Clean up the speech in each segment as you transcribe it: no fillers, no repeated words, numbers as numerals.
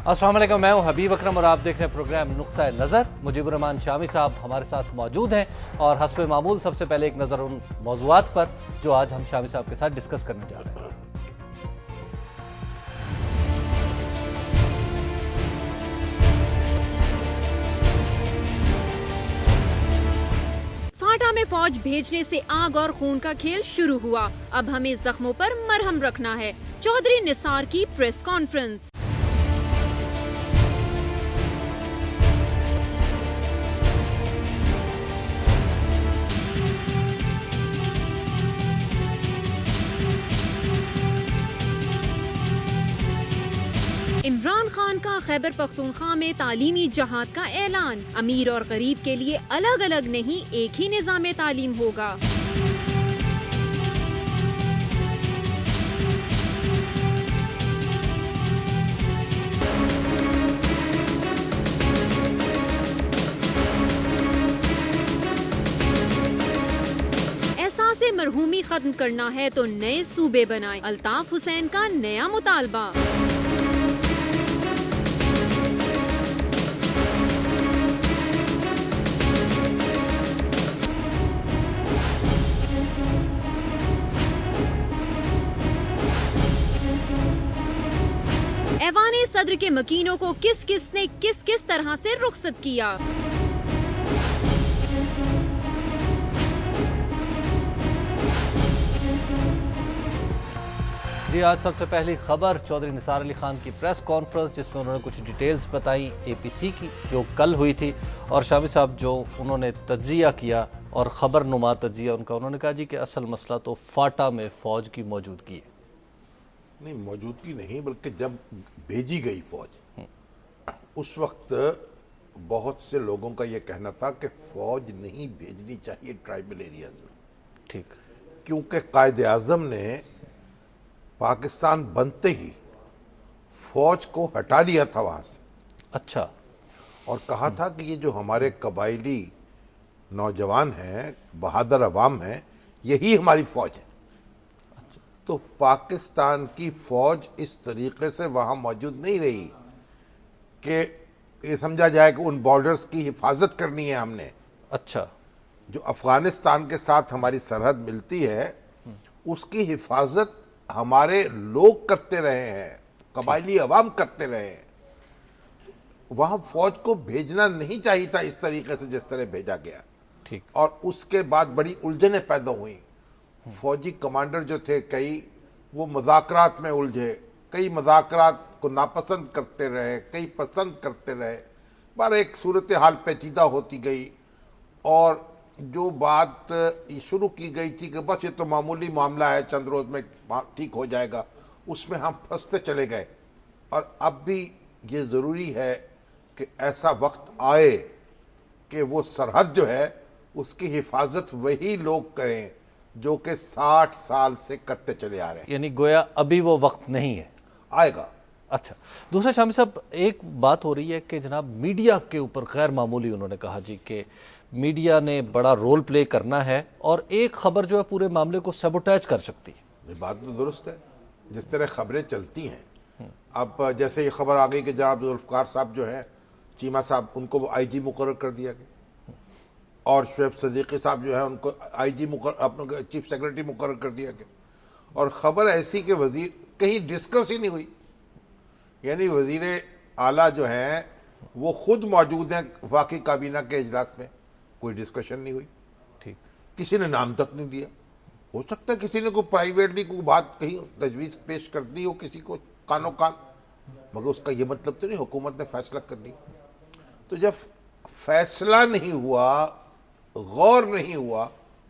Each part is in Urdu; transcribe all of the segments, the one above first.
السلام علیکم، میں ہوں حبیب اکرم اور آپ دیکھ رہے ہیں پروگرام نقطہ نظر۔ مجیب الرحمان شامی صاحب ہمارے ساتھ موجود ہیں اور حسب معمول سب سے پہلے ایک نظر ان موضوعات پر جو آج ہم شامی صاحب کے ساتھ ڈسکس کرنے جا رہے ہیں۔ فاٹا میں فوج بھیجنے سے آگ اور خون کا کھیل شروع ہوا، اب ہمیں زخموں پر مرہم رکھنا ہے۔ چودھری نثار کی پریس کانفرنس۔ عمران خان کا خیبر پختونخوا میں تعلیمی جہاد کا اعلان، امیر اور غریب کے لیے الگ الگ نہیں ایک ہی نظام تعلیم ہوگا۔ احساس مرحومی ختم کرنا ہے تو نئے صوبے بنائیں، الطاف حسین کا نیا مطالبہ۔ ایوان صدر کے مکینوں کو کس نے کس طرح سے رخصت کیا؟ جی، آج سب سے پہلی خبر چودھری نثار علی خان کی پریس کانفرنس، جس میں انہوں نے کچھ ڈیٹیلز بتائیں اے پی سی کی جو کل ہوئی تھی، اور شامی صاحب جو انہوں نے تجزیہ کیا اور خبر نما تجزیہ ان کا، انہوں نے کہا جی کہ اصل مسئلہ تو فاٹا میں فوج کی موجودگی ہے۔ نہیں، موجودگی نہیں، بلکہ جب بھیجی گئی فوج اس وقت بہت سے لوگوں کا یہ کہنا تھا کہ فوج نہیں بھیجنی چاہیے ٹرائبل ایریاز میں، ٹھیک، کیونکہ قائد اعظم نے پاکستان بنتے ہی فوج کو ہٹا لیا تھا وہاں سے، اچھا، اور کہا تھا کہ یہ جو ہمارے قبائلی نوجوان ہیں، بہادر عوام ہیں، یہی ہماری فوج ہے۔ تو پاکستان کی فوج اس طریقے سے وہاں موجود نہیں رہی کہ یہ سمجھا جائے کہ ان بارڈرز کی حفاظت کرنی ہے ہم نے۔ اچھا، جو افغانستان کے ساتھ ہماری سرحد ملتی ہے اس کی حفاظت ہمارے لوگ کرتے رہے ہیں، قبائلی عوام کرتے رہے ہیں۔ وہاں فوج کو بھیجنا نہیں چاہیے تھا اس طریقے سے جس طرح بھیجا گیا، ٹھیک، اور اس کے بعد بڑی الجھنیں پیدا ہوئیں۔ فوجی کمانڈر جو تھے کئی، وہ مذاکرات میں الجھے، کئی مذاکرات کو ناپسند کرتے رہے، کئی پسند کرتے رہے، بار ایک صورتحال پیچیدہ ہوتی گئی، اور جو بات شروع کی گئی تھی کہ بس یہ تو معمولی معاملہ ہے، چند روز میں ٹھیک ہو جائے گا، اس میں ہم پھنستے چلے گئے۔ اور اب بھی یہ ضروری ہے کہ ایسا وقت آئے کہ وہ سرحد جو ہے اس کی حفاظت وہی لوگ کریں جو کہ 60 سال سے کرتے چلے آ رہے ہیں۔ یعنی گویا ابھی وہ وقت نہیں ہے، آئے گا۔ اچھا، دوسرا شامی صاحب ایک بات ہو رہی ہے کہ جناب میڈیا کے اوپر غیر معمولی انہوں نے کہا جی کہ میڈیا نے بڑا رول پلے کرنا ہے اور ایک خبر جو ہے پورے معاملے کو سیبوٹیج کر سکتی ہے۔ یہ بات تو درست ہے، جس طرح خبریں چلتی ہیں۔ اب جیسے یہ خبر آ گئی کہ جناب ذوالفقار صاحب جو ہیں چیمہ صاحب، ان کو آئی جی مقرر کر دیا گیا، اور شعیب صدیقی صاحب جو ہیں ان کو آئی جی اپنا چیف سیکرٹری مقرر کر دیا گیا، اور خبر ایسی کہ وزیر کہیں ڈسکس ہی نہیں ہوئی، یعنی وزیر اعلیٰ جو ہیں وہ خود موجود ہیں وفاقی کابینہ کے اجلاس میں، کوئی ڈسکشن نہیں ہوئی، ٹھیک، کسی نے نام تک نہیں دیا۔ ہو سکتا ہے کسی نے کوئی پرائیویٹلی کوئی بات کہیں تجویز پیش کر دی ہو کسی کو کانوں کان، مگر اس کا یہ مطلب تو نہیں حکومت نے فیصلہ کر لیا۔ تو جب فیصلہ نہیں ہوا، غور نہیں ہوا،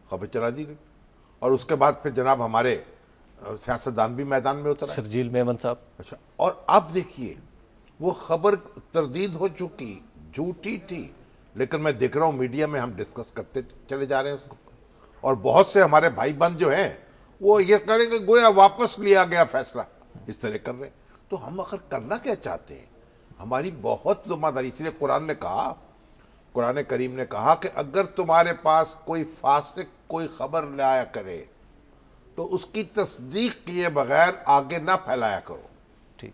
خبر چلا دی گئی، اور اس کے بعد پھر جناب ہمارے سیاستدان بھی میدان میں اتر آئے۔ شرجیل میمن صاحب، اچھا، اور اب دیکھیے وہ خبر تردید ہو چکی، جھوٹی تھی، لیکن میں دیکھ رہا ہوں میڈیا میں ہم ڈسکس کرتے چلے جا رہے ہیں اس کو، اور بہت سے ہمارے بھائی بند جو ہیں وہ یہ کریں گے گویا واپس لیا گیا فیصلہ، اس طرح کر رہے ہیں۔ تو ہم آخر کرنا کیا چاہتے ہیں؟ ہماری بہت ذمہ داری، اس لیے قرآن نے کہا، قرآن کریم نے کہا کہ اگر تمہارے پاس کوئی فاسق کوئی خبر لایا کرے تو اس کی تصدیق کیے بغیر آگے نہ پھیلایا کرو۔ ٹھیک،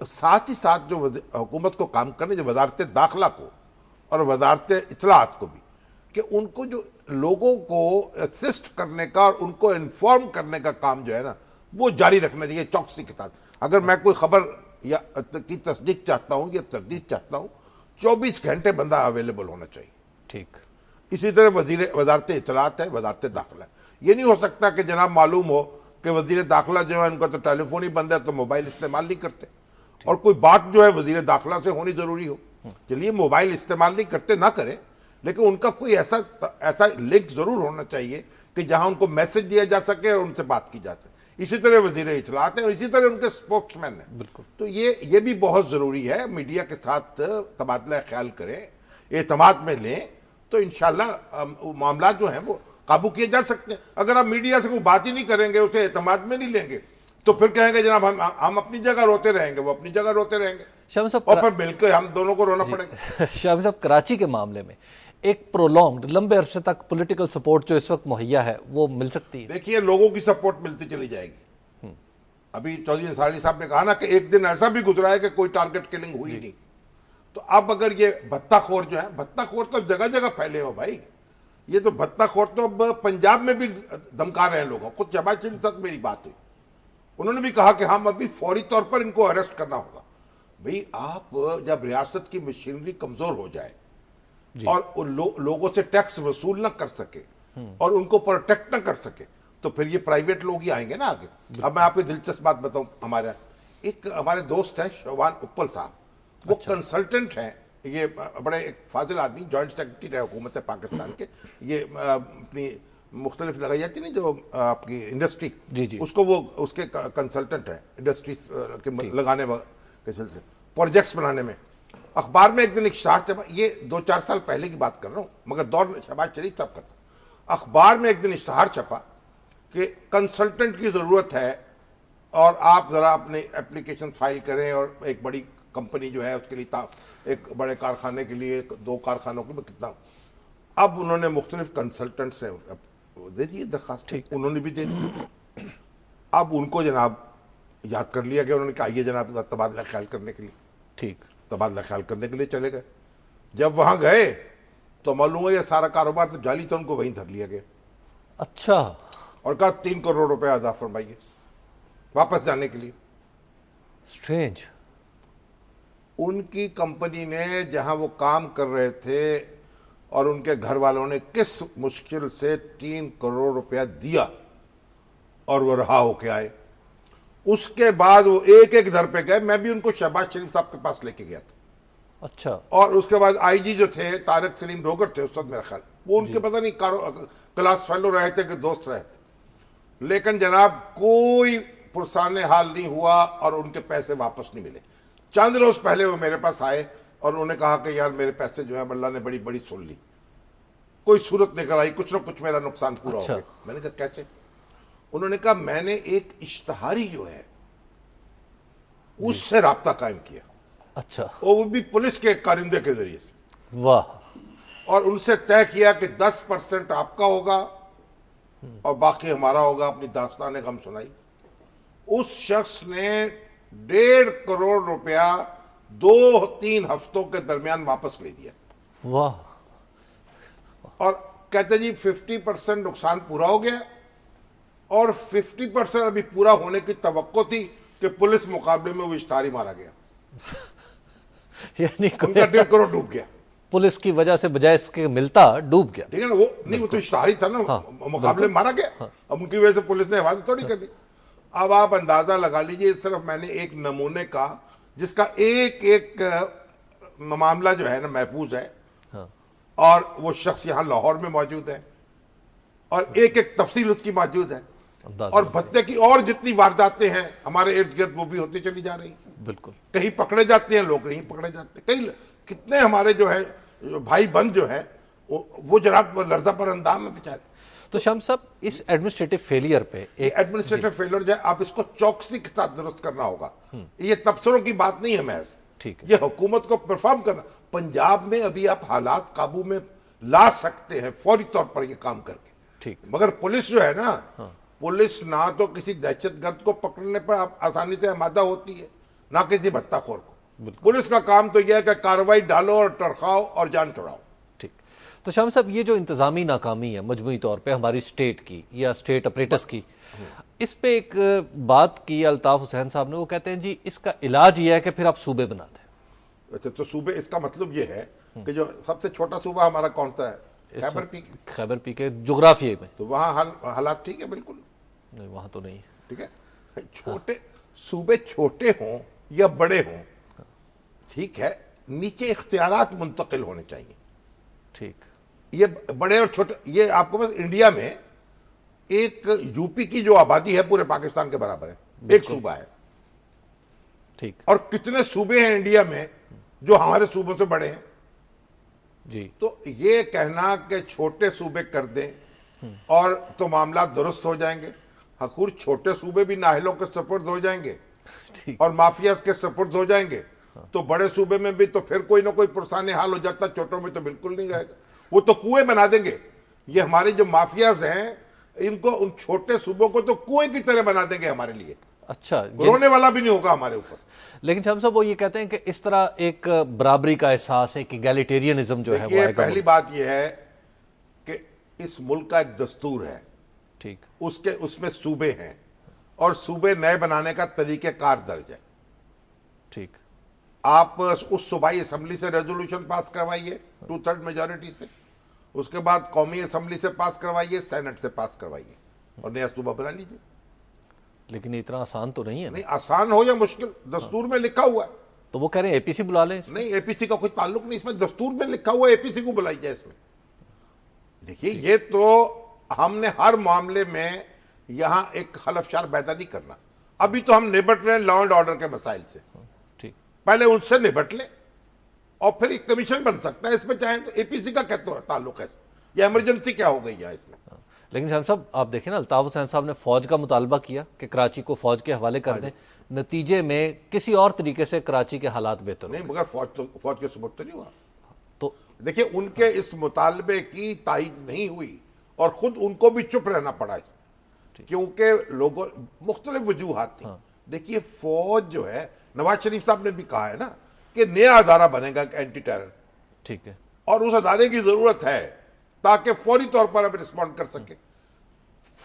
ساتھ ہی ساتھ جو حکومت کو کام کرنے جو وزارت داخلہ کو اور وزارت اطلاعات کو بھی کہ ان کو جو لوگوں کو اسسٹ کرنے کا اور ان کو انفارم کرنے کا کام جو ہے نا وہ جاری رکھنا چاہیے چوکسی کے ساتھ. اگر میں کوئی خبر یا کی تصدیق چاہتا ہوں یا تردید چاہتا ہوں 24 گھنٹے بندہ اویلیبل ہونا چاہیے. ٹھیک. اسی طرح وزارت اطلاعات ہے, وزارت داخلہ ہے. یہ نہیں ہو سکتا کہ جناب معلوم ہو کہ وزیر داخلہ جو ہے ان کا تو ٹیلی فون ہی بند ہے تو موبائل استعمال نہیں کرتے, اور کوئی بات جو ہے وزیر داخلہ سے ہونی ضروری ہو. چلیے موبائل استعمال نہیں کرتے نہ کریں, لیکن ان کا کوئی ایسا لنک ضرور ہونا چاہیے کہ جہاں ان کو میسج دیا جا سکے اور ان سے بات کی جا سکے. اسی طرح وزیر اطلاعات ہیں اور اسی طرح ان کے اسپوکس مین ہیں. بالکل. تو یہ بھی بہت ضروری ہے. میڈیا کے ساتھ تبادلہ خیال کریں, اعتماد میں لیں, تو انشاءاللہ معاملات جو ہیں وہ قابو کیے جا سکتے ہیں. اگر آپ میڈیا سے کوئی بات ہی نہیں کریں گے, اسے اعتماد میں نہیں لیں گے, تو پھر کہیں گے جناب ہم اپنی جگہ روتے رہیں گے, وہ اپنی جگہ روتے رہیں گے, شامی صاحب اور پھر مل کے ہم دونوں کو رونا پڑے گا. شامی صاحب کراچی کے معاملے میں ایک پرولونگڈ لمبے عرصے تک پولیٹیکل سپورٹ جو اس وقت مہیا ہے وہ مل سکتی ہے؟ دیکھیے لوگوں کی سپورٹ ملتی چلی جائے گی. ابھی چودھری انصاری علی صاحب نے کہا نا کہ ایک دن ایسا بھی گزرا ہے کہ کوئی ٹارگٹ کلنگ ہوئی نہیں. تو اب اگر یہ بھتہ خور جو ہے, بھتہ خور تو جگہ جگہ پھیلے ہو بھائی, یہ تو بھتہ خور تو اب پنجاب میں بھی دمکا رہے ہیں لوگوں کو. شہباز شریف سے میری بات ہوئی, انہوں نے بھی کہا کہ ہم ابھی فوری طور پر ان کو اریسٹ کرنا ہوگا. بھئی آپ جب ریاست کی مشینری کمزور ہو جائے اور لوگوں سے ٹیکس وصول نہ کر سکے اور ان کو پروٹیکٹ نہ کر سکے, تو پھر یہ پرائیویٹ لوگ ہی آئیں گے نا آگے. اب میں آپ کو دلچسپ بات بتاؤں, ہمارے دوست ہیں شوان اپل صاحب, وہ کنسلٹنٹ ہیں, یہ بڑے ایک فاضل آدمی, جوائنٹ سیکرٹری رہے حکومت پاکستان کے. یہ اپنی مختلف لگائی جاتی نہیں جو آپ کی انڈسٹری, اس کو وہ اس کے کنسلٹنٹ ہیں انڈسٹریز کے لگانے کے سلسلے پروجیکٹس بنانے میں. اخبار میں ایک دن اشتہار چھپا, یہ 2-4 سال پہلے کی بات کر رہا ہوں مگر دور میں شہباز شریف صاحب کا تھا. اخبار میں ایک دن اشتہار چھپا کہ کنسلٹنٹ کی ضرورت ہے اور آپ ذرا اپنی اپلیکیشن فائل کریں, اور ایک بڑی کمپنی جو ہے اس کے لیے ایک بڑے کارخانے کے لیے 2 کارخانوں کے میں کتنا. اب انہوں نے مختلف کنسلٹنٹ سے دے دی درخواست, انہوں نے بھی دے دی. اب ان کو جناب یاد کر لیا گیا, انہوں نے کہا یہ جناب تبادلہ خیال کرنے کے لیے. ٹھیک. تبادلہ خیال کرنے کے لیے چلے گئے. جب وہاں گئے تو معلوم ہوا یہ سارا کاروبار تو جعلی تھا, ان کو وہیں دھر لیا گیا. اچھا. اور کہا 3 کروڑ روپے ادا فرمائیے واپس جانے کے لیے. سٹرینج. ان کی کمپنی نے جہاں وہ کام کر رہے تھے اور ان کے گھر والوں نے کس مشکل سے 3 کروڑ روپیہ دیا اور وہ رہا ہو کے آئے. اس کے بعد وہ ایک ایک گھر پہ گئے. میں بھی ان کو شہباز شریف صاحب کے پاس لے کے گیا تھا. اچھا. اور اس کے بعد آئی جی جو تھے طارق سلیم ڈوگر تھے اس وقت میرا خیال, وہ ان کے پتہ نہیں کلاس فیلو رہے تھے کہ دوست رہے تھے, لیکن جناب کوئی پرسان حال نہیں ہوا اور ان کے پیسے واپس نہیں ملے. چند روز پہلے وہ میرے پاس آئے اور انہوں نے کہا کہ یار میرے پیسے جو ہیں اللہ نے بڑی بڑی سن لی, کوئی صورت نکل آئی, کچھ نہ کچھ میرا نقصان پورا ہو گیا. میں نے کہا کیسے؟ انہوں نے کہا میں نے ایک اشتہاری جو ہے اس سے رابطہ قائم کیا. اچھا. اور وہ بھی پولیس کے کارندے کے ذریعے سے. واہ. اور ان سے طے کیا کہ 10% آپ کا ہوگا اور باقی ہمارا ہوگا. اپنی داستان غم سنائی. اس شخص نے 1.5 کروڑ روپیہ 2-3 ہفتوں کے درمیان واپس لے دیا. واہ. اور کہتے جی 50% نقصان پورا ہو گیا اور 50% ابھی پورا ہونے کی توقع تھی کہ پولیس مقابلے میں وہ اشتہاری مارا گیا. یعنی ان کا 1.5 کروڑ ڈوب گیا. پولیس کی وجہ سے بجائے اس کے ملتا ڈوب گیا. ٹھیک ہے نا, وہ نہیں, وہ تو اشتہاری تھا نا, مقابلے میں مارا گیا. اب ان کی وجہ سے پولیس نے حفاظت تھوڑی کر دی. اب آپ اندازہ لگا لیجئے, صرف میں نے ایک نمونے کا جس کا ایک ایک معاملہ جو ہے نا محفوظ ہے, اور وہ شخص یہاں لاہور میں موجود ہے اور ایک ایک تفصیل اس کی موجود ہے, اور بھتے کی اور جتنی وارداتیں ہیں ہمارے ارد گرد وہ بھی ہوتی چلی جا رہی. بالکل. کہیں پکڑے جاتے ہیں لوگ, نہیں پکڑے جاتے. کئی کتنے ہمارے جو ہے بھائی بند جو ہے وہ جناب لرزہ پر اندام میں بیچارے. تو شام صاحب اس ایڈمنسٹریٹو فیلئر پہ ایڈمنسٹریٹو فیلئر جو ہے آپ اس کو چوکسی کے ساتھ درست کرنا ہوگا. یہ تبصروں کی بات نہیں ہے محض, یہ حکومت کو پرفارم کرنا. پنجاب میں ابھی آپ حالات قابو میں لا سکتے ہیں فوری طور پر یہ کام کر کے, مگر پولیس جو ہے نا, پولیس نہ تو کسی دہشت گرد کو پکڑنے پر آسانی سے آمادہ ہوتی ہے, نہ کسی بھتاخور کو. پولیس کا کام تو یہ ہے کہ کارروائی ڈالو اور ٹرخاؤ اور جان چھڑاؤ. ٹھیک. تو شامی صاحب یہ جو انتظامی ناکامی ہے مجموعی طور پہ ہماری اسٹیٹ کی یا اسٹیٹ اپریٹس کی، اس پہ ایک بات کی الطاف حسین صاحب نے، وہ کہتے ہیں جی اس کا علاج یہ ہے کہ پھر آپ صوبے بنا دیں. اچھا، تو صوبے، اس کا مطلب یہ ہے کہ جو سب سے چھوٹا صوبہ ہمارا کون سا ہے؟ خیبر پی کے جغرافیے میں. تو وہاں حالات ٹھیک ہے؟ بالکل نہیں، وہاں تو نہیں. ٹھیک ہے. چھوٹے صوبے چھوٹے ہوں یا بڑے ہوں، ٹھیک ہے، نیچے اختیارات منتقل ہونے چاہیے. ٹھیک. یہ بڑے اور چھوٹے، یہ آپ کو بس انڈیا میں ایک یو پی کی جو آبادی ہے پورے پاکستان کے برابر ہے، ایک صوبہ ہے. ٹھیک. اور کتنے صوبے ہیں انڈیا میں جو ہمارے صوبوں سے بڑے ہیں. جی. تو یہ کہنا کہ چھوٹے صوبے کر دیں اور تو معاملات درست ہو جائیں گے. حقور چھوٹے صوبے بھی نااہلوں کے سپرد ہو جائیں گے اور مافیاز کے سپرد ہو جائیں گے، تو بڑے صوبے میں بھی تو پھر کوئی نہ کوئی پرسان حال ہو جاتا، چھوٹوں میں تو بالکل نہیں رہے گا. وہ تو کنویں بنا دیں گے. یہ ہمارے جو مافیاز ہیں ان کو، ان چھوٹے صوبوں کو تو کنویں کی طرح بنا دیں گے ہمارے لیے. اچھا، رونے والا بھی نہیں ہوگا ہمارے اوپر. لیکن شاہم صاحب وہ یہ کہتے ہیں کہ اس طرح ایک برابری کا احساس ہے کہ ایگالیٹیرینزم جو ہے وہ آئے گا. پہلی بات یہ ہے کہ اس ملک کا ایک دستور ہے. ٹھیک. اس میں صوبے ہیں اور صوبے نئے بنانے کا طریقہ کار درج ہے. ٹھیک. آپ اس صوبائی اسمبلی سے ریزولوشن پاس کروائیے 2/3 میجورٹی سے، اس کے بعد قومی اسمبلی سے پاس کروائیے، سینٹ سے پاس کروائیے اور نیا صوبہ بنا لیجیے. لیکن یہ اتنا آسان تو نہیں ہے. نہیں، آسان ہو یا مشکل، دستور میں لکھا ہوا ہے. تو وہ کہہ رہے ہیں اے پی سی بلا لیں. نہیں، اے پی سی کا کوئی تعلق نہیں، اس میں دستور میں لکھا ہوا ہے، اے پی سی کو بلائی جائے. اس میں دیکھیے، یہ تو ہم نے ہر معاملے میں یہاں ایک خلفشار پیدا نہیں کرنا. ابھی تو ہم نبٹ رہے ہیں لا اینڈ آرڈر کے مسائل سے. ٹھیک. پہلے ان سے نبٹ لیں اور پھر ایک کمیشن بن سکتا ہے. اس میں چاہیں تو اے پی سی کا کہتے ہو تعلق ہے، یہ ایمرجنسی کیا ہو گئی ہے اس میں. لیکن شاہم صاحب آپ دیکھیں نا، الطاف حسین صاحب نے فوج کا مطالبہ کیا کہ کراچی کو فوج کے حوالے کر دیں. نتیجے میں کسی اور طریقے سے کراچی کے حالات بہتر نہیں، مگر فوج کے ثبوت تو نہیں ہوا. تو دیکھیں، ان کے اس مطالبے کی تائید نہیں ہوئی اور خود ان کو بھی چپ رہنا پڑا کیونکہ لوگوں مختلف وجوہات تھیں. دیکھیے، فوج جو ہے، نواز شریف صاحب نے بھی کہا ہے نا کہ نیا ادارہ بنے گا اینٹی ٹیرر. ٹھیک ہے. اور اس ادارے کی ضرورت ہے تاکہ فوری طور پر اب رسپونڈ کر سکے.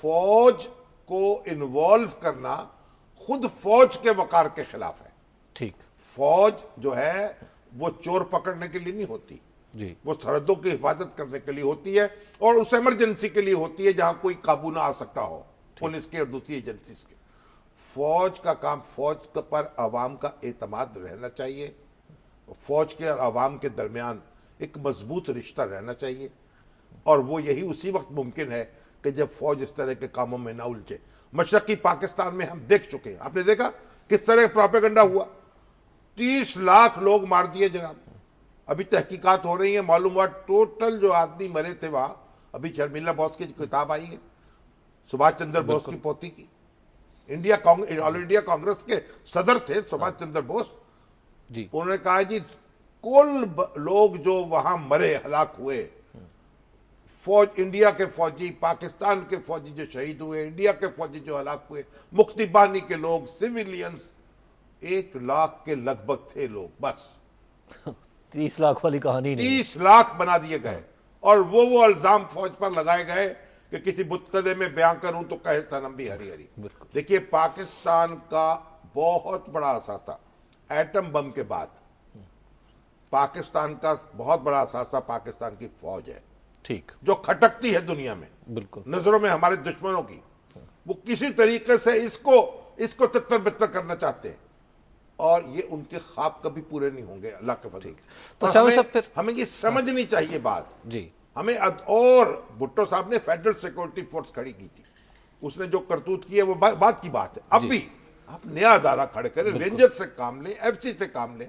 فوج کو انوالو کرنا خود فوج کے وقار کے خلاف ہے. ٹھیک. فوج جو ہے وہ چور پکڑنے کے لیے نہیں ہوتی، جی، وہ سرحدوں کی حفاظت کرنے کے لیے ہوتی ہے اور اس ایمرجنسی کے لیے ہوتی ہے جہاں کوئی قابو نہ آ سکتا ہو پولیس کے اور دوسری ایجنسیز کے. فوج کا کام، فوج پر عوام کا اعتماد رہنا چاہیے. فوج کے اور عوام کے درمیان ایک مضبوط رشتہ رہنا چاہیے، اور وہ یہی اسی وقت ممکن ہے کہ جب فوج اس طرح کے کاموں میں نہ الجھے. مشرقی پاکستان میں ہم دیکھ چکے ہیں، آپ نے دیکھا کس طرح پروپیگنڈا ہوا. 30 لاکھ لوگ مار دیے جناب. ابھی تحقیقات ہو رہی ہیں، معلوم ہوا ٹوٹل جو آدمی مرے تھے وہاں، ابھی شرمیلا بوس کی کتاب آئی ہے سبھاش چندر بوس کی پوتی کی. آل انڈیا کانگریس کے صدر تھے سبھاش چندر بوس. جی، انہوں نے کہا جی کل لوگ جو وہاں مرے، ہلاک ہوئے، فوج، انڈیا کے فوجی، پاکستان کے فوجی جو شہید ہوئے، انڈیا کے فوجی جو ہلاک ہوئے، مکتی بانی کے لوگ، سیویلینز، 1 لاکھ کے لگ بھگ تھے لوگ. بس 30 لاکھ والی کہانی نہیں. 30 لاکھ بنا دیے گئے اور وہ الزام فوج پر لگائے گئے کہ کسی بتقدے میں بیان کروں تو کہے صنم بھی ہری ہری. دیکھیے، پاکستان کا بہت بڑا اثاثہ ایٹم بم کے بعد، پاکستان کا بہت بڑا اثاثہ پاکستان کی فوج ہے. ٹھیک. جو کھٹکتی ہے دنیا میں بالکل نظروں میں ہمارے دشمنوں کی. وہ کسی طریقے سے اس کو تتر بتر کرنا چاہتے ہیں اور یہ ان کے خواب کبھی پورے نہیں ہوں گے اللہ کے فضل. تو ہمیں یہ سمجھنی چاہیے بات. جی. ہمیں اور بھٹو صاحب نے فیڈرل سیکورٹی فورس کھڑی کی تھی، اس نے جو کرتوت کی ہے وہ بات کی بات ہے. اب بھی آپ نیا ادارہ کھڑے کریں، رینجر سے کام لیں، ایف سی سے کام لیں.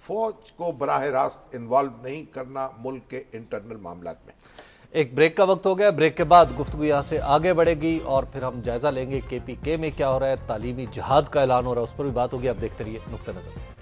فوج کو براہ راست انوالو نہیں کرنا ملک کے انٹرنل معاملات میں. ایک بریک کا وقت ہو گیا. بریک کے بعد گفتگو یہاں سے آگے بڑھے گی اور پھر ہم جائزہ لیں گے کے پی کے میں کیا ہو رہا ہے، تعلیمی جہاد کا اعلان ہو رہا ہے، اس پر بھی بات ہوگی. آپ دیکھتے رہیے نقطہ نظر.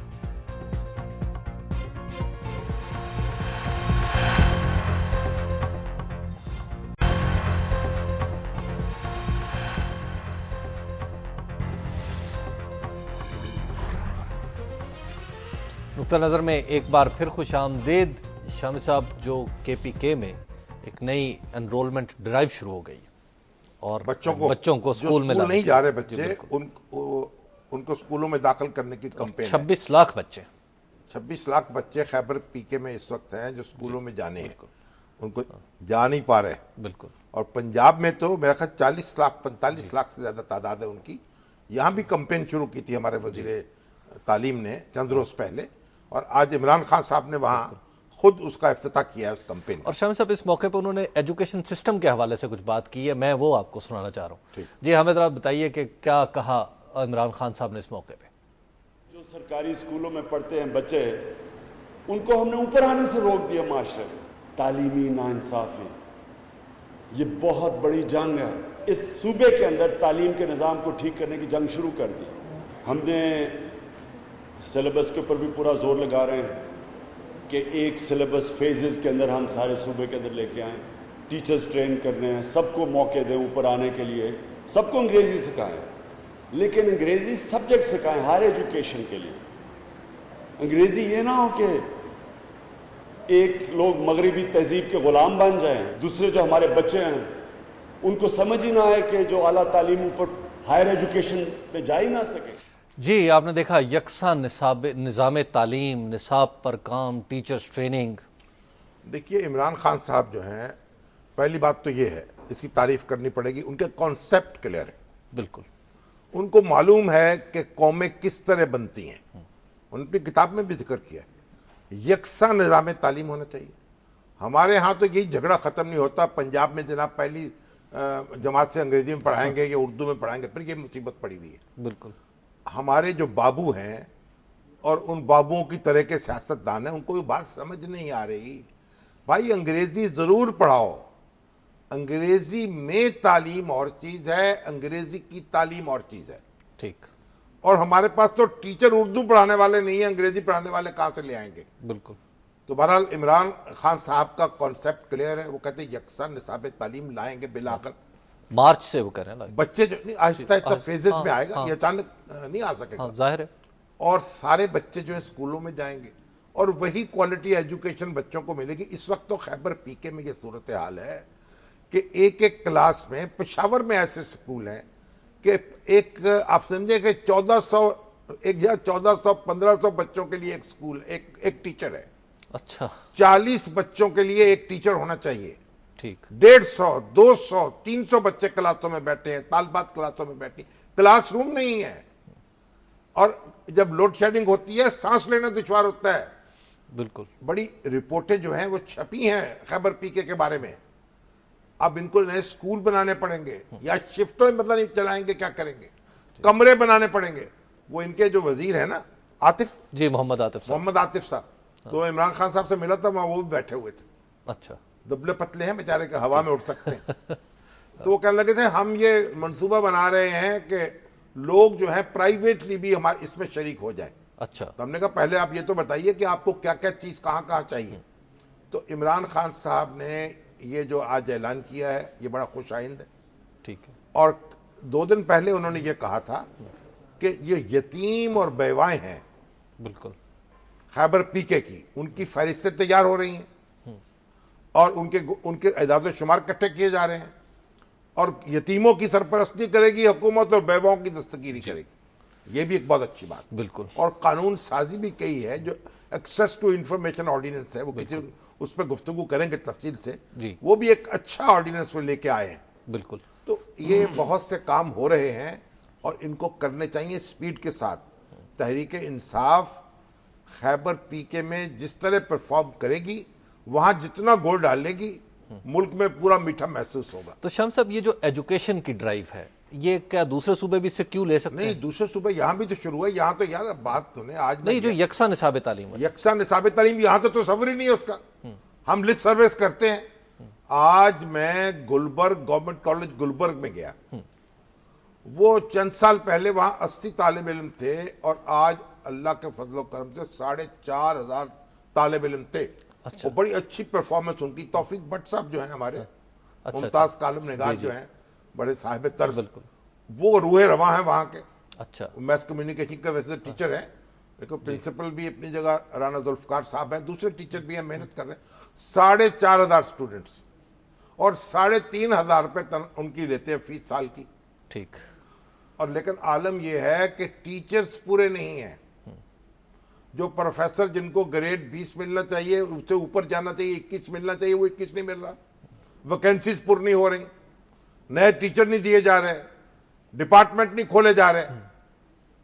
نقطہ نظر میں ایک بار پھر خوش آمدید شامی صاحب. جو کے پی کے میں ایک نئی انرولمنٹ ڈرائیو شروع ہو گئی اور بچوں کو اسکول میں نہیں جا رہے بچے ان کو اسکولوں میں داخل کرنے کی کمپین 26 لاکھ بچے 26 لاکھ بچے خیبر پی کے میں اس وقت ہیں جو اسکولوں میں جانے ہیں, ان کو جا نہیں پا رہے. بالکل. اور پنجاب میں تو میرا خیال 40 لاکھ 45 لاکھ سے زیادہ تعداد ہے ان کی. یہاں بھی کمپین شروع کی تھی ہمارے وزیر تعلیم نے چند روز پہلے, اور آج عمران خان صاحب نے وہاں خود اس کا افتتاح کیا ہے اس کمپین. اور شامی صاحب اس موقع پہ انہوں نے ایجوکیشن سسٹم کے حوالے سے کچھ بات کی ہے, میں وہ آپ کو سنانا چاہ رہا ہوں. جی ہمیں ذرا بتائیے کہ کیا کہا عمران خان صاحب نے اس موقع پہ. جو سرکاری اسکولوں میں پڑھتے ہیں بچے, ان کو ہم نے اوپر آنے سے روک دیا. معاشرے میں تعلیمی ناانصافی یہ بہت بڑی جنگ ہے. اس صوبے کے اندر تعلیم کے نظام کو ٹھیک کرنے کی جنگ شروع کر دی. ہم نے سلیبس کے اوپر بھی پورا زور لگا رہے ہیں کہ ایک سلیبس فیزز کے اندر ہم سارے صوبے کے اندر لے کے آئیں. ٹیچرز ٹرین کرنے ہیں, سب کو موقع دیں اوپر آنے کے لیے. سب کو انگریزی سکھائیں, لیکن انگریزی سبجیکٹ سکھائیں ہر ایجوکیشن کے لیے. انگریزی یہ نہ ہو کہ ایک لوگ مغربی تہذیب کے غلام بن جائیں, دوسرے جو ہمارے بچے ہیں ان کو سمجھ ہی نہ آئے کہ جو اعلیٰ تعلیم اوپر ہائر ایجوکیشن پہ جا ہی نہ سکے. جی آپ نے دیکھا یکساں نظام تعلیم, نصاب پر کام, ٹیچرز ٹریننگ. دیکھیے عمران خان صاحب جو ہیں, پہلی بات تو یہ ہے اس کی تعریف کرنی پڑے گی, ان کے کانسیپٹ کلیئر ہے. بالکل. ان کو معلوم ہے کہ قومیں کس طرح بنتی ہیں. انہوں نے اپنی کتاب میں بھی ذکر کیا ہے یکساں نظام تعلیم ہونا چاہیے. ہمارے ہاں تو یہی جھگڑا ختم نہیں ہوتا, پنجاب میں جناب پہلی جماعت سے انگریزی میں پڑھائیں گے یا اردو میں پڑھائیں گے, پھر یہ مصیبت پڑی ہوئی ہے. بالکل. ہمارے جو بابو ہیں اور ان بابوؤں کی طرح کے سیاستدان ہیں, ان کو یہ بات سمجھ نہیں آ رہی. بھائی انگریزی ضرور پڑھاؤ, انگریزی میں تعلیم اور چیز ہے, انگریزی کی تعلیم اور چیز ہے. ٹھیک. اور ہمارے پاس تو ٹیچر اردو پڑھانے والے نہیں ہیں, انگریزی پڑھانے والے کہاں سے لے آئیں گے. بالکل. تو بہرحال عمران خان صاحب کا کانسیپٹ کلیئر ہے. وہ کہتے ہیں یکساں نصاب تعلیم لائیں گے بلا کر. مارچ سے وہ کہہ رہے ہیں بچے جو آہستہ آہستہ فیزز میں آئے گا, یہ اچانک نہیں آ سکے گا. ظاہر ہے. اور سارے بچے جو ہیں اسکولوں میں جائیں گے اور وہی کوالٹی ایجوکیشن بچوں کو ملے گی. اس وقت تو خیبر پی کے میں یہ صورتحال ہے کہ ایک ایک کلاس میں, پشاور میں ایسے اسکول ہیں کہ ایک آپ سمجھے کہ 1400-1500 بچوں کے لیے ایک اسکول, ایک ٹیچر ہے. اچھا. 40 بچوں کے لیے ایک ٹیچر ہونا چاہیے. ٹھیک. 150, 200, 300 بچے کلاسوں میں بیٹھے ہیں, طالبات کلاسوں میں بیٹھی, کلاس روم نہیں ہے. اور جب لوڈ شیڈنگ ہوتی ہے سانس لینا دشوار ہوتا ہے. بالکل. بڑی رپورٹیں جو ہیں وہ چھپی ہیں خیبر پی کے بارے میں. اب ان کو نئے اسکول بنانے پڑیں گے یا شفٹوں میں بدلا نہیں چلائیں گے, کیا کریں گے, کمرے بنانے پڑیں گے. وہ ان کے جو وزیر ہیں نا عاطف, جی محمد عاطف صاحب, تو عمران خان صاحب سے ملا تھا وہاں, وہ بھی بیٹھے ہوئے تھے. اچھا. دبلے پتلے ہیں بیچارے کے, ہوا میں اڑ سکتے ہیں. تو وہ کہنے لگے تھے ہم یہ منصوبہ بنا رہے ہیں کہ لوگ جو ہیں پرائیویٹلی بھی ہمارے اس میں شریک ہو جائیں. اچھا. تو ہم نے کہا پہلے آپ یہ تو بتائیے کہ آپ کو کیا کیا چیز کہاں کہاں چاہیے. تو عمران خان صاحب نے یہ جو آج اعلان کیا ہے یہ بڑا خوش آئند ہے. ٹھیک ہے. اور 2 دن پہلے انہوں نے یہ کہا تھا کہ یہ یتیم اور بیوائیں ہیں بالکل خیبر پی کے کی, ان کی فہرستیں تیار ہو رہی ہیں اور ان کے اعداد و شمار اکٹھے کیے جا رہے ہیں, اور یتیموں کی سرپرستی کرے گی حکومت اور بیواؤں کی دستگیری کرے گی. یہ بھی ایک بہت اچھی بات. بالکل. اور قانون سازی بھی کئی ہے, جو ایکسیس ٹو انفارمیشن آرڈیننس ہے, وہ کسی اس پہ گفتگو کریں گے تفصیل سے. جی. وہ بھی ایک اچھا آرڈیننس وہ لے کے آئے ہیں. بالکل. تو یہ بہت سے کام ہو رہے ہیں اور ان کو کرنے چاہیے سپیڈ کے ساتھ. تحریک انصاف خیبر پی کے میں جس طرح پرفارم کرے گی, وہاں جتنا گول ڈالے گی, ملک میں پورا میٹھا محسوس ہوگا. تو شام صاحب یہ جو ایجوکیشن کی ڈرائیو ہے یہ کیا دوسرے صوبے بھی اس سے کیوں لے سکتے ہیں؟ نہیں, دوسرے صوبے یہاں بھی تو شروع ہے. یہاں تو یار بات تو آج نہیں, جو یکساں نصاب تعلیم ہے, یکساں نصاب تعلیم یہاں تو تصور ہی نہیں ہے اس کا. ہم لپ سروس کرتے ہیں. آج میں گلبرگ گورنمنٹ کالج گلبرگ میں گیا, وہ چند سال پہلے وہاں 80 طالب علم تھے اور آج اللہ کے فضل و کرم سے 4,500 طالب علم تھے. وہ بڑی اچھی پرفارمنس ان کی. توفیق بٹ صاحب جو ہیں ہمارے ممتاز کالم نگار جو ہیں, بڑے صاحب طرز, وہ روح رواں ہیں وہاں کے. اچھا. میس کمیونیکیشن کا ویسے ٹیچر ہیں, دیکھو پرنسپل بھی اپنی جگہ رانا ذوالفقار صاحب ہیں, دوسرے ٹیچر بھی ہیں, محنت کر رہے ہیں. 4,500 اسٹوڈنٹس اور 3,500 روپے ان کی لیتے ہیں فیس سال کی. ٹھیک. اور لیکن عالم یہ ہے کہ ٹیچرز پورے نہیں ہیں. جو پروفیسر جن کو گریڈ 20 ملنا چاہیے, اس سے اوپر جانا چاہیے, 21 ملنا چاہیے, وہ 21 نہیں مل رہا. ویکینسیز پر نہیں ہو رہی, نئے ٹیچر نہیں دیے جا رہے, ڈپارٹمنٹ نہیں کھولے جا رہے,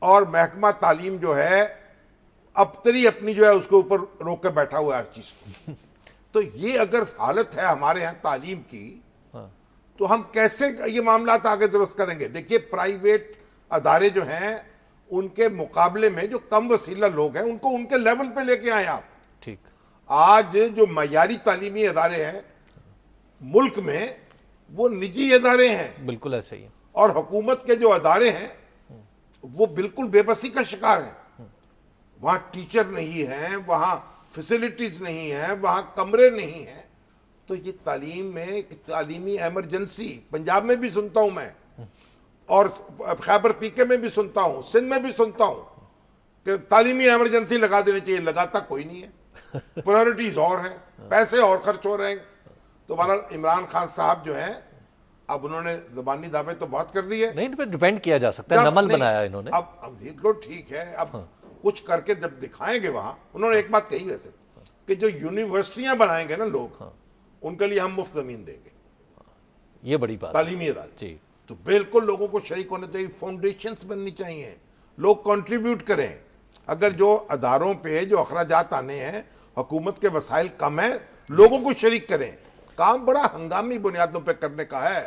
اور محکمہ تعلیم جو ہے ابتری اپنی جو ہے اس کے اوپر روک کے بیٹھا ہوا ہے ہر چیز کو. تو یہ اگر حالت ہے ہمارے ہاں تعلیم کی, تو ہم کیسے یہ معاملات آگے درست کریں گے؟ دیکھیے پرائیویٹ ادارے جو ہیں ان کے مقابلے میں جو کم وسیلہ لوگ ہیں ان کو ان کے لیول پہ لے کے آئیں آپ. ٹھیک. آج جو معیاری تعلیمی ادارے ہیں ملک میں وہ نجی ادارے ہیں. بالکل ایسے ہی. اور حکومت کے جو ادارے ہیں وہ بالکل بے بسی کا شکار ہیں. وہاں ٹیچر نہیں ہیں, وہاں فیسلٹیز نہیں ہیں, وہاں کمرے نہیں ہیں. تو یہ تعلیم میں ایک تعلیمی ایمرجنسی پنجاب میں بھی سنتا ہوں میں, اور خیبر پیکے میں بھی سنتا ہوں, سندھ میں بھی سنتا ہوں کہ تعلیمی ایمرجنسی لگا دینی چاہیے. لگاتا کوئی نہیں ہے, پرائرٹیز اور ہیں, پیسے اور خرچ ہو رہے ہیں. تو بہرحال عمران خان صاحب جو ہیں اب انہوں نے زبانی دعوے تو بہت کر دی ہے, نہیں, ان پہ ڈیپینڈ کیا جا سکتا ہے, نمل بنایا انہوں نے. اب تو ٹھیک ہے, اب کچھ کر کے جب دکھائیں گے وہاں. انہوں نے ایک بات کہی ویسے کہ جو یونیورسٹیاں بنائیں گے نا لوگ, ان کے لیے ہم مفت زمین دیں گے. یہ بڑی بات تعلیمی ادارے جی. تو بالکل لوگوں کو شریک ہونے چاہیے, فاؤنڈیشنز بننی چاہیے, لوگ کنٹریبیوٹ کریں. اگر جو اداروں پہ جو اخراجات آنے ہیں, حکومت کے وسائل کم ہیں, لوگوں کو شریک کریں. کام بڑا ہنگامی بنیادوں پہ کرنے کا ہے.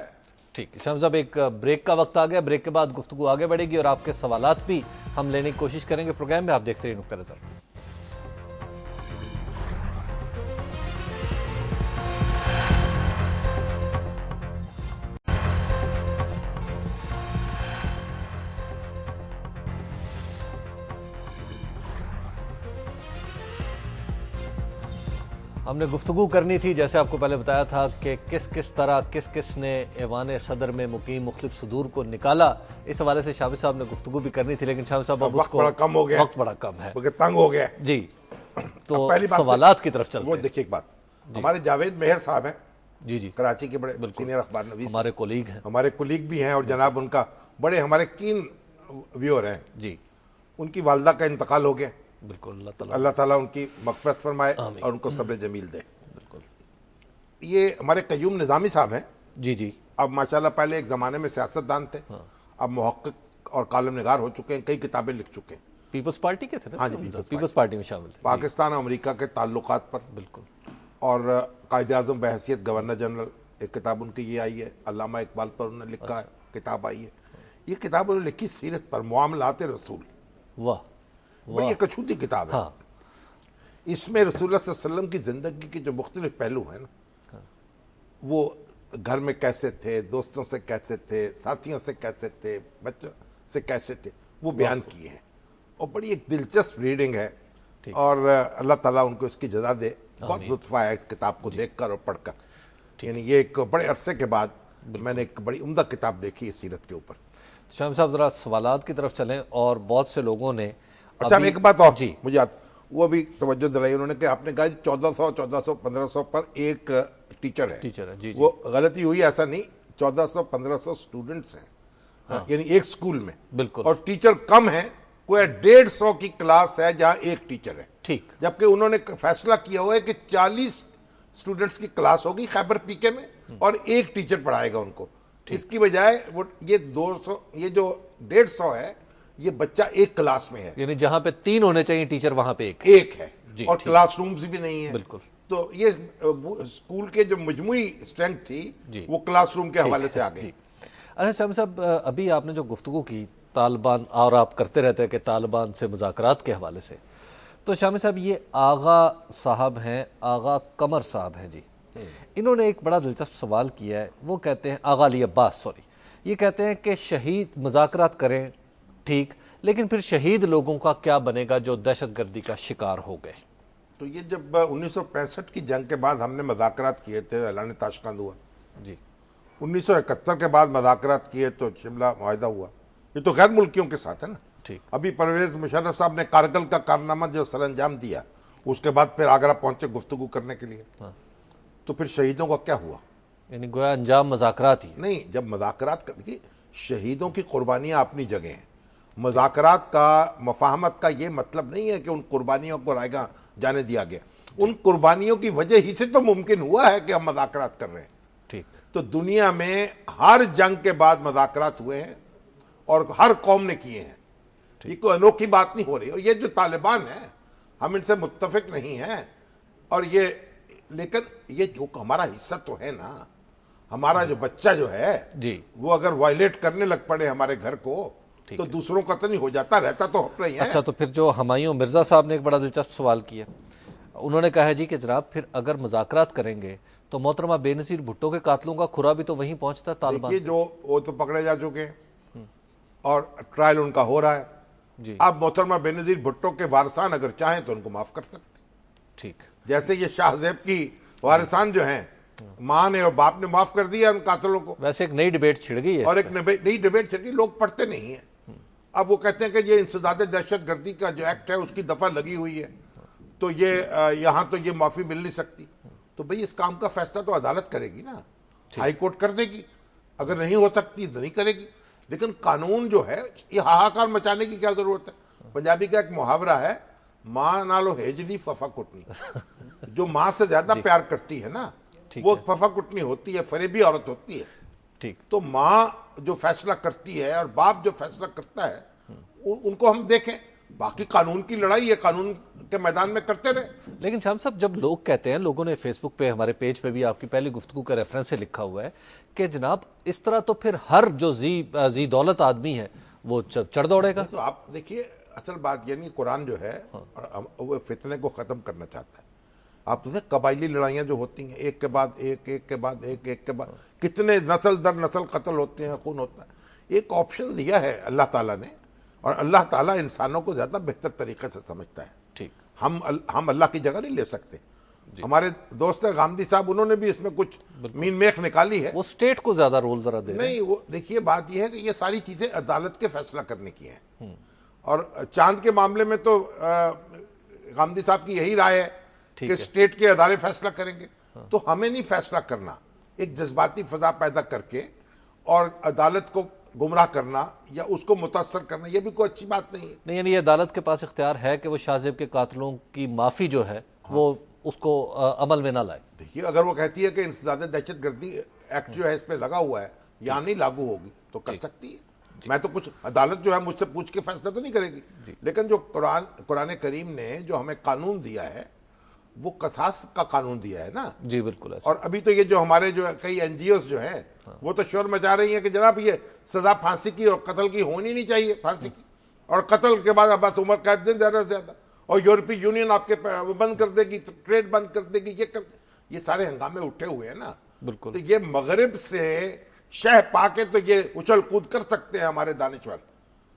ٹھیک. شاہ صاحب ایک بریک کا وقت آ گیا, بریک کے بعد گفتگو آگے بڑھے گی اور آپ کے سوالات بھی ہم لینے کی کوشش کریں گے پروگرام میں. آپ دیکھتے رہیے نقطہ نظر. ہم نے گفتگو کرنی تھی, جیسے آپ کو پہلے بتایا تھا, کہ کس طرح کس نے ایوان صدر میں مقیم مختلف صدور کو نکالا. اس حوالے سے شامی صاحب نے گفتگو بھی کرنی تھی, لیکن شامی صاحب اب اس کو وقت بڑا کم ہے, تنگ ہو گیا جی. تو سوالات کی طرف چلتے ہیں. وہ دیکھیے ایک بات, ہمارے جاوید مہر صاحب ہیں جی کراچی کے بڑے سینئر اخبار نویس, ہمارے کولیگ ہیں, ہمارے کولیگ بھی ہیں, اور جناب ان کا بڑے ہمارے کین ویور ہیں جی. ان کی والدہ کا انتقال ہو گیا. بالکل. اللہ تعالیٰ ان کی مغفرت فرمائے اور ان کو صبر جمیل دے. بالکل. یہ ہمارے قیوم نظامی صاحب ہیں جی جی. اب ماشاءاللہ پہلے ایک زمانے میں سیاستدان تھے, اب محقق اور کالم نگار ہو چکے ہیں, کئی کتابیں لکھ چکے ہیں. پیپلز پارٹی کے تھے نا؟ ہاں جی, پیپلز پارٹی میں شامل تھے. پاکستان اور امریکہ کے تعلقات پر بالکل. اور قائد اعظم بحیثیت گورنر جنرل, ایک کتاب ان کی یہ آئی ہے, علامہ اقبال پر انہوں نے لکھا ہے کتاب آئی ہے. یہ کتاب انہوں نے لکھی سیرت پر, معاملات رسول. واہ, بڑی ایک اچھوتی کتاب ہے. اس میں رسول اللہ صلی اللہ علیہ وسلم کی زندگی کے جو مختلف پہلو ہیں نا, وہ گھر میں کیسے تھے, دوستوں سے کیسے تھے, ساتھیوں سے کیسے تھے, بچوں سے کیسے تھے, وہ بیان کیے ہیں. اور بڑی ایک دلچسپ ریڈنگ ہے, اور اللہ تعالیٰ ان کو اس کی جزا دے. بہت لطف آیا اس کتاب کو دیکھ کر اور پڑھ کر. یعنی یہ ایک بڑے عرصے کے بعد میں نے ایک بڑی عمدہ کتاب دیکھی ہے سیرت کے اوپر. شامی صاحب ذرا سوالات کی طرف چلیں. اور بہت سے لوگوں نے اچھا ایک بات اور جی مجھے وہ بھی توجہ دلائی انہوں نے کہ آپ نے کہا 1400 1500 پر ایک ٹیچر ہے. ٹیچر ہے جی. وہ غلطی ہوئی, ایسا نہیں, 1400 1500 اسٹوڈنٹس ہیں, یعنی ایک سکول میں. بالکل. اور ٹیچر کم ہیں, کوئی 150 کی کلاس ہے جہاں ایک ٹیچر ہے. ٹھیک. جبکہ انہوں نے فیصلہ کیا ہوا ہے کہ 40 اسٹوڈنٹس کی کلاس ہوگی خیبر پیکے میں, اور ایک ٹیچر پڑھائے گا ان کو. اس کی بجائے وہ یہ 200, یہ جو 150 ہے, یہ بچہ ایک کلاس میں ہے. یعنی جہاں پہ 3 ہونے چاہیے ٹیچر, وہاں پہ ایک ہے. اور کلاس رومز بھی نہیں ہیں. بالکل. تو یہ اسکول کے جو مجموعی اسٹرینتھ تھی وہ کلاس روم کے حوالے سے آ گئی. اچھا شامی صاحب, ابھی آپ نے جو گفتگو کی طالبان, اور آپ کرتے رہتے ہیں کہ طالبان سے مذاکرات کے حوالے سے, تو شامی صاحب یہ آغا صاحب ہیں, آغا قمر صاحب ہیں جی, انہوں نے ایک بڑا دلچسپ سوال کیا ہے. وہ کہتے ہیں, آغا علی عباس یہ کہتے ہیں کہ شہید مذاکرات کریں ٹھیک, لیکن پھر شہید لوگوں کا کیا بنے گا جو دہشت گردی کا شکار ہو گئے. تو یہ جب 1965 کی جنگ کے بعد ہم نے مذاکرات کیے تھے, اعلان تاشقند ہوا جی. 1971 کے بعد مذاکرات کیے تو شملہ معاہدہ ہوا. یہ تو غیر ملکیوں کے ساتھ ہے نا, ٹھیک. ابھی پرویز مشرف صاحب نے کارگل کا کارنامہ جو سر انجام دیا، اس کے بعد پھر آگرہ پہنچے گفتگو کرنے کے لیے. تو پھر شہیدوں کا کیا ہوا؟ یعنی گویا انجام مذاکرات ہی. نہیں، جب مذاکرات دیکھیے، شہیدوں کی قربانیاں اپنی جگہ ہیں. مذاکرات کا، مفاہمت کا یہ مطلب نہیں ہے کہ ان قربانیوں کو رائے گاں جانے دیا گیا. ان قربانیوں کی وجہ ہی سے تو ممکن ہوا ہے کہ ہم مذاکرات کر رہے ہیں. ٹھیک. تو دنیا میں ہر جنگ کے بعد مذاکرات ہوئے ہیں اور ہر قوم نے کیے ہیں. یہ کوئی انوکھی بات نہیں ہو رہی. اور یہ جو طالبان ہیں، ہم ان سے متفق نہیں ہیں، اور یہ لیکن یہ جو ہمارا حصہ تو ہے نا، ہمارا جو بچہ جو ہے جی وہ اگر وائلیٹ کرنے لگ پڑے ہمارے گھر کو تو دوسروں کا تو نہیں ہو جاتا، رہتا تو اپنا ہی ہے. اچھا، تو پھر جو ہمایوں مرزا صاحب نے ایک بڑا دلچسپ سوال کیا. انہوں نے کہا ہے جی کہ جناب پھر اگر مذاکرات کریں گے تو محترمہ بے نظیر بھٹو کے قاتلوں کا کھرا بھی تو وہیں پہنچتا ہے طالبان. دیکھیے، جو وہ تو پکڑے جا چکے ہیں اور ٹرائل ان کا ہو رہا ہے. جی اب محترمہ بے نظیر بھٹو کے وارثان اگر چاہیں تو ان کو معاف کر سکتے ہیں. ٹھیک. جیسے یہ شاہ زیب کی وارثان جو ہیں، ماں نے اور باپ نے معاف کر دیا ان قاتلوں کو. ویسے ایک نئی ڈیبیٹ چھڑ گئی ہے اور ایک نئی ڈیبیٹ چل گئی. لوگ پڑھتے نہیں ہیں. اب وہ کہتے ہیں کہ یہ انسداد دہشت گردی کا جو ایکٹ ہے اس کی دفعہ لگی ہوئی ہے، تو یہ یہاں تو یہ معافی مل نہیں سکتی. تو بھئی اس کام کا فیصلہ تو عدالت کرے گی نا، ہائی کورٹ کر دے گی. اگر نہیں ہو سکتی تو نہیں کرے گی. لیکن قانون جو ہے، یہ ہاہاکار مچانے کی کیا ضرورت ہے؟ پنجابی کا ایک محاورہ ہے، ماں نالو ہیجلی ففا کٹنی. جو ماں سے زیادہ پیار کرتی ہے نا، وہ ففا کٹنی ہوتی ہے، فریبی عورت ہوتی ہے. ٹھیک. تو ماں جو فیصلہ کرتی ہے اور باپ جو فیصلہ کرتا ہے، ان کو ہم دیکھیں. باقی قانون کی لڑائی ہے، قانون کے میدان میں کرتے رہے. لیکن شام صاحب، جب لوگ کہتے ہیں، لوگوں نے فیس بک پہ، ہمارے پیج پہ بھی آپ کی پہلی گفتگو کا ریفرنس سے لکھا ہوا ہے کہ جناب اس طرح تو پھر ہر جو زی دولت آدمی ہے وہ چڑھ دوڑے گا. تو آپ دیکھیے، اصل بات یعنی قرآن جو ہے وہ فتنے کو ختم کرنا چاہتا ہے. آپ تو قبائلی لڑائیاں جو ہوتی ہیں، ایک کے بعد ایک، ایک کے بعد ایک، ایک کے بعد کتنے نسل در نسل قتل ہوتے ہیں، خون ہوتا ہے. ایک آپشن دیا ہے اللہ تعالیٰ نے، اور اللہ تعالیٰ انسانوں کو زیادہ بہتر طریقے سے سمجھتا ہے. ٹھیک. ہم اللہ کی جگہ نہیں لے سکتے. ہمارے دوست غامدی صاحب، انہوں نے بھی اس میں کچھ مین میخ نکالی ہے. وہ سٹیٹ کو زیادہ رول ذرا دے رہے ہیں. نہیں، وہ دیکھیے بات یہ ہے کہ یہ ساری چیزیں عدالت کے فیصلہ کرنے کی ہیں. اور چاند کے معاملے میں تو غامدی صاحب کی یہی رائے ہے کہ اسٹیٹ کے ادارے فیصلہ کریں گے. تو ہمیں نہیں فیصلہ کرنا ایک جذباتی فضا پیدا کر کے اور عدالت کو گمراہ کرنا یا اس کو متاثر کرنا، یہ بھی کوئی اچھی بات نہیں ہے. نہیں، یعنی یہ عدالت کے پاس اختیار ہے کہ وہ شاہ زیب کے قاتلوں کی معافی جو ہے وہ اس کو عمل میں نہ لائے. دیکھیے، اگر وہ کہتی ہے کہ انسداد دہشت گردی ایکٹ جو ہے اس پہ لگا ہوا ہے، یہاں نہیں لاگو ہوگی، تو کر سکتی ہے. میں تو کچھ عدالت جو ہے مجھ سے پوچھ کے فیصلہ تو نہیں کرے گی. لیکن جو قرآن کریم نے جو ہمیں قانون دیا ہے، وہ قصاص کا قانون دیا ہے نا. جی بالکل. اور ابھی تو یہ جو ہمارے جو کئی این جی اوز جو ہیں وہ تو شور مچا رہی ہیں کہ جناب یہ سزا پھانسی کی اور قتل کی ہونی نہیں چاہیے، پھانسی کی، اور قتل کے بعد بس عمر قید دیں زیادہ سے زیادہ، اور یورپی یونین آپ کے بند کر دے گی، ٹریڈ بند کر دے گی. یہ سارے ہنگامے اٹھے ہوئے ہیں نا. بالکل. تو یہ مغرب سے شہ پا کے تو یہ اچھل کود کر سکتے ہیں ہمارے دانشور.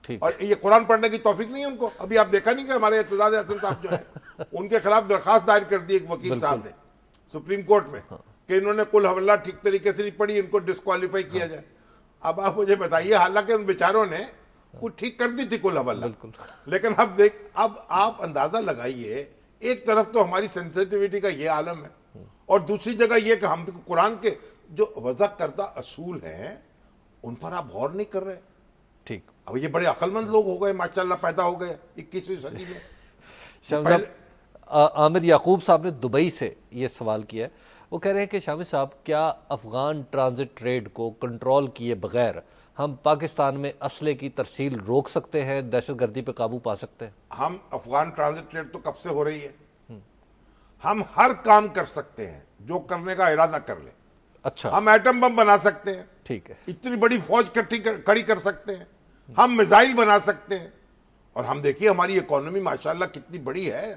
ٹھیک. اور یہ قرآن پڑھنے کی توفیق نہیں ہے ان کو. ابھی آپ دیکھا نہیں کہ ہمارے اعتزاز حسن صاحب جو ہیں، ان کے خلاف درخواست دائر کر دی ایک وکیل صاحب نے سپریم کورٹ میں کہ انہوں نے کل حوالہ ٹھیک طریقے سے نہیں پڑھی، ان کو ڈسکوالیفائی کیا جائے. اب آپ مجھے بتائیے، حالانکہ ان بیچاروں نے وہ ٹھیک کر دی تھی کل حوالہ، لیکن اب آپ اندازہ لگائیے، ایک طرف تو ہماری سینسیٹیوٹی کا یہ عالم ہے، اور دوسری جگہ یہ کہ ہم قرآن کے جو وضع کردہ اصول ہیں ان پر آپ غور نہیں کر رہے. ٹھیک. اب یہ بڑے عقل مند لوگ ہو گئے، ماشاءاللہ پیدا ہو گئے 21ویں صدی میں. شامی صاحب، عامر یعقوب صاحب نے دبئی سے یہ سوال کیا ہے. وہ کہہ رہے ہیں کہ شامی صاحب، کیا افغان ٹرانزٹ ٹریڈ کو کنٹرول کیے بغیر ہم پاکستان میں اسلحے کی ترسیل روک سکتے ہیں، دہشت گردی پہ قابو پا سکتے ہیں؟ ہم افغان ٹرانزٹ ٹریڈ تو کب سے ہو رہی ہے. ہم ہر کام کر سکتے ہیں جو کرنے کا ارادہ کر لیں. اچھا. ہم ایٹم بم بنا سکتے ہیں. ٹھیک ہے. اتنی بڑی فوج کھڑی کر سکتے ہیں. ہم میزائل بنا سکتے ہیں. اور ہم دیکھیے ہماری اکانومی ماشاءاللہ کتنی بڑی ہے،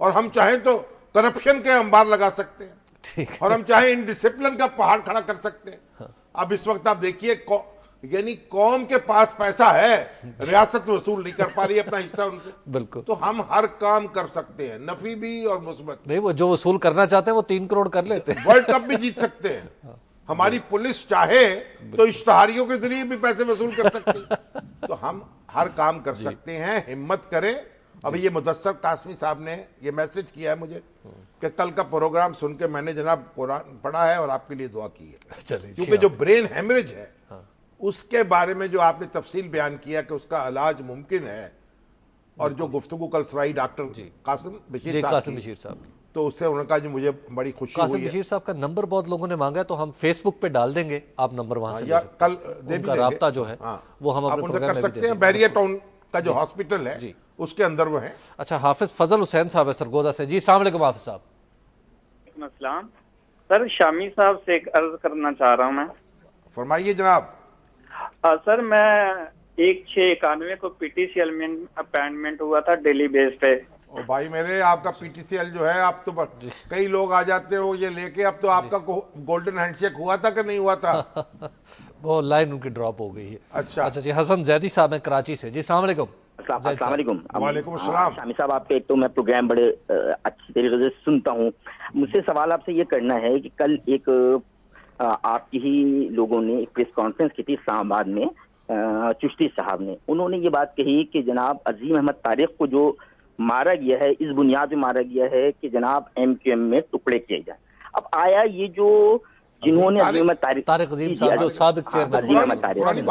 اور ہم چاہیں تو کرپشن کے انبار لگا سکتے ہیں، اور ہم چاہیں انڈسپلن کا پہاڑ کھڑا کر سکتے ہیں. اب اس وقت آپ دیکھیے، یعنی قوم کے پاس پیسہ ہے، ریاست وصول نہیں کر پا رہی اپنا حصہ ان سے. بالکل. تو ہم ہر کام کر سکتے ہیں، نفی بھی اور مثبت. نہیں، وہ جو وصول کرنا چاہتے ہیں وہ 3 کروڑ کر لیتے ہیں. ورلڈ کپ بھی جیت سکتے ہیں. ہماری پولیس چاہے تو اشتہاریوں کے ذریعے بھی پیسے وصول کر سکتی. تو ہم ہر کام کر سکتے ہیں, ہمت کریں. ابھی یہ مدثر قاسمی صاحب نے یہ میسج کیا ہے مجھے کہ کل کا پروگرام سن کے میں نے جناب قرآن پڑھا ہے اور آپ کے لیے دعا کی ہے, کیونکہ جو برین ہیمریج ہے اس کے بارے میں جو آپ نے تفصیل بیان کیا کہ اس کا علاج ممکن ہے, اور جو گفتگو کل سرائی ڈاکٹر قاسم بشیر صاحب کی, تو اس سے انہوں نے کہا جو مجھے بڑی خوشی ہوئی ہے. قاسم بشیر صاحب کا نمبر بہت لوگوں نے مانگا ہے, تو ہم فیس بک پہ ڈال دیں گے, آپ نمبر وہاں سے کل ان کا رابطہ جو ہے وہ ہم اپنے پروگرام میں کر سکتے ہیں. بیریا ٹاؤن کا جو ہاسپٹل ہے اس کے اندر وہ ہیں. اچھا, حافظ فضل حسین صاحب ہے سرگودا سے. جی السلام علیکم حافظ صاحب. السلام سر, شامی صاحب سے ایک عرض کرنا چاہ رہا ہوں میں. فرمائیے جناب. سر میں 1691 کو پی ٹی سی ایل میں اپائنٹمنٹ ہوا تھا ڈیلی بیس پہ. بھائی میرے, آپ کا پی ٹی سی ایل جو ہے, آپ تو کئی لوگ آ جاتے ہو یہ لے کے, اب تو آپ کا گولڈن ہینڈ شیک ہوا تھا کہ نہیں ہوا تھا؟ وہ لائن ان کی ڈراپ ہو گئی ہے. اچھا جی, حسن زیدی صاحب ہیں کراچی سے. جی السلام علیکم. السلام علیکم. وعلیکم السلام. شامی صاحب, آپ کے ایک تو میں پروگرام بڑے اچھی طریقے سے سنتا ہوں. مجھ سے سوال آپ سے یہ کرنا ہے کہ کل ایک آپ کی ہی لوگوں نے ایک پریس کانفرنس کی تھی اسلام آباد میں, چشتی صاحب نے, انہوں نے یہ بات کہی کہ جناب عظیم احمد طارق کو جو مارا گیا ہے اس بنیاد پہ مارا گیا ہے کہ جناب ایم کیو ایم میں ٹکڑے کیے جائیں. اب آیا یہ جو جنہوں نے عظیم احمد طارق عظیم صاحب جو سابق چیئرمین,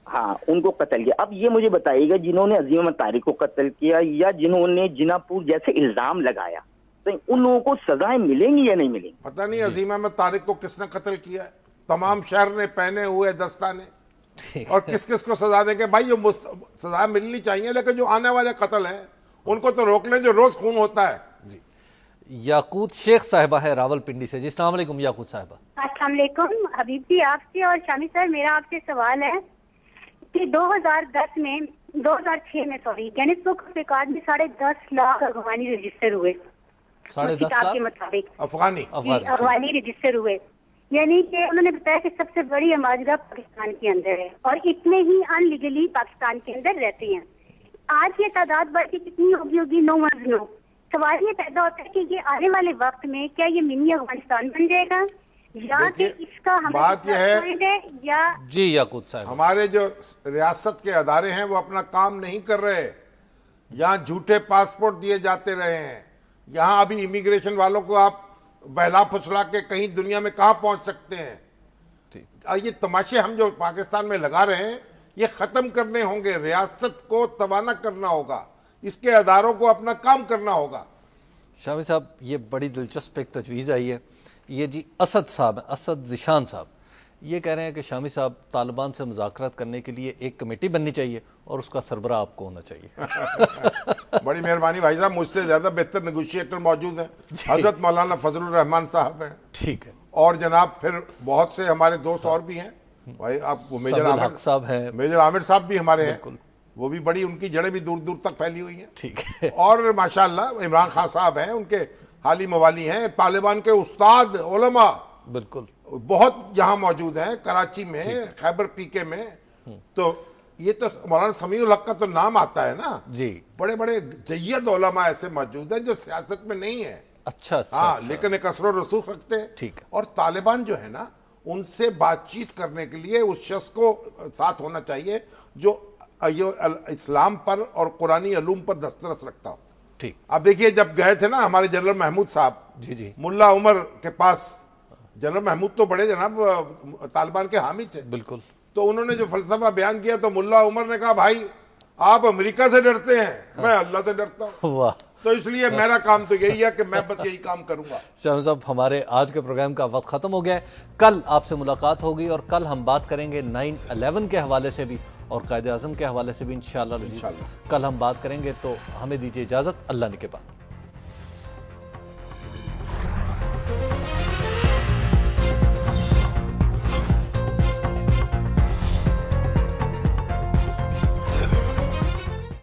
ہاں, ان کو قتل کیا. اب یہ مجھے بتائیے گا, جنہوں نے عظیم احمد طارق کو قتل کیا یا جنہوں نے جنا پور جیسے الزام لگایا, تو ان لوگوں کو سزائیں ملیں گی یا نہیں ملیں گی؟ پتہ نہیں عظیم احمد طارق کو کس نے قتل کیا ہے. تمام شہر نے پہنے ہوئے دستانے, اور کس کس کو سزا دیں گے بھائی؟ جو سزا ملنی چاہیے, لیکن جو آنے والے قتل ہیں ان کو تو روک لیں جو روز خون ہوتا ہے. جی, یاقوت شیخ صاحبہ ہے راول پنڈی سے. جی السلام علیکم یاقوت صاحبہ. السلام علیکم حبیب جی, آپ سے اور شامی سر, میرا آپ سے سوال ہے کہ 2006 میں یعنی سکھ میں 10.5 لاکھ افغانی رجسٹر ہوئے. 10.5 لاکھ کے مطابق افغانی رجسٹر ہوئے. یعنی کہ انہوں نے بتایا کہ سب سے بڑی آبادی پاکستان کے اندر ہے, اور اتنے ہی ان لیگلی پاکستان کے اندر رہتے ہیں. آج یہ تعداد بڑھ کے کتنی ہوگی 9. سوال یہ پیدا ہوتا ہے کہ یہ آنے والے وقت میں کیا یہ منی افغانستان بن جائے گا, یا کہ اس کا بات یہ ہے یا جی یاقوت صاحب, ہمارے جو ریاست کے ادارے ہیں وہ اپنا کام نہیں کر رہے. یہاں جھوٹے پاسپورٹ دیے جاتے رہے ہیں. یہاں ابھی امیگریشن والوں کو آپ بہلا پھسلا کے کہیں دنیا میں کہاں پہنچ سکتے ہیں. یہ تماشے ہم جو پاکستان میں لگا رہے ہیں یہ ختم کرنے ہوں گے. ریاست کو توانا کرنا ہوگا, اس کے اداروں کو اپنا کام کرنا ہوگا. شامی صاحب, یہ بڑی دلچسپ ایک تجویز آئی ہے. یہ جی اسد صاحب ہیں, اسد ذیشان صاحب, یہ کہہ رہے ہیں کہ شامی صاحب طالبان سے مذاکرات کرنے کے لیے ایک کمیٹی بننی چاہیے اور اس کا سربراہ آپ کو ہونا چاہیے. بڑی مہربانی بھائی صاحب, مجھ سے زیادہ بہتر نیگوشیٹر موجود ہیں. حضرت مولانا فضل الرحمان صاحب ہیں, ٹھیک ہے, اور جناب پھر بہت سے ہمارے دوست اور بھی ہیں. بھائی آپ میجر عامر صاحب ہیں, میجر عامر صاحب بھی ہمارے ہیں, وہ بھی بڑی, ان کی جڑیں بھی دور دور تک پھیلی ہوئی ہیں. ٹھیک ہے, اور ماشاءاللہ عمران خان صاحب ہیں, ان کے حالی موالی ہیں. طالبان کے استاد علماء بالکل بہت یہاں موجود ہیں, کراچی میں, خیبر پی کے میں. تو یہ تو مولانا سمیع الحق کا تو نام آتا ہے نا. جی, بڑے بڑے جید علماء ایسے موجود ہیں جو سیاست میں نہیں ہیں. اچھا, ہاں, لیکن ایک اثر و رسوخ رکھتے ہیں. ٹھیک ہے. اور طالبان جو ہے نا, ان سے بات چیت کرنے کے لیے اس شخص کو ساتھ ہونا چاہیے جو اسلام پر اور قرآنی علوم پر دسترس رکھتا ہو. ٹھیک. اب دیکھیے جب گئے تھے نا ہمارے جنرل محمود صاحب جی ملا عمر کے پاس, جنرل محمود تو بڑے جناب طالبان کے حامی تھے. بالکل. تو انہوں نے جو فلسفہ بیان کیا تو ملا عمر نے کہا بھائی آپ امریکہ سے ڈرتے ہیں, میں اللہ سے ڈرتا ہوں. واہ. تو اس لیے میرا کام تو یہی ہے کہ میں بس یہی کام کروں گا. شامی صاحب, ہمارے آج کے پروگرام کا وقت ختم ہو گیا ہے. کل آپ سے ملاقات ہوگی اور کل ہم بات کریں گے 9/11 کے حوالے سے بھی اور قائد اعظم کے حوالے سے بھی انشاءاللہ. کل ہم بات کریں گے, تو ہمیں دیجیے اجازت. اللہ نگہبان.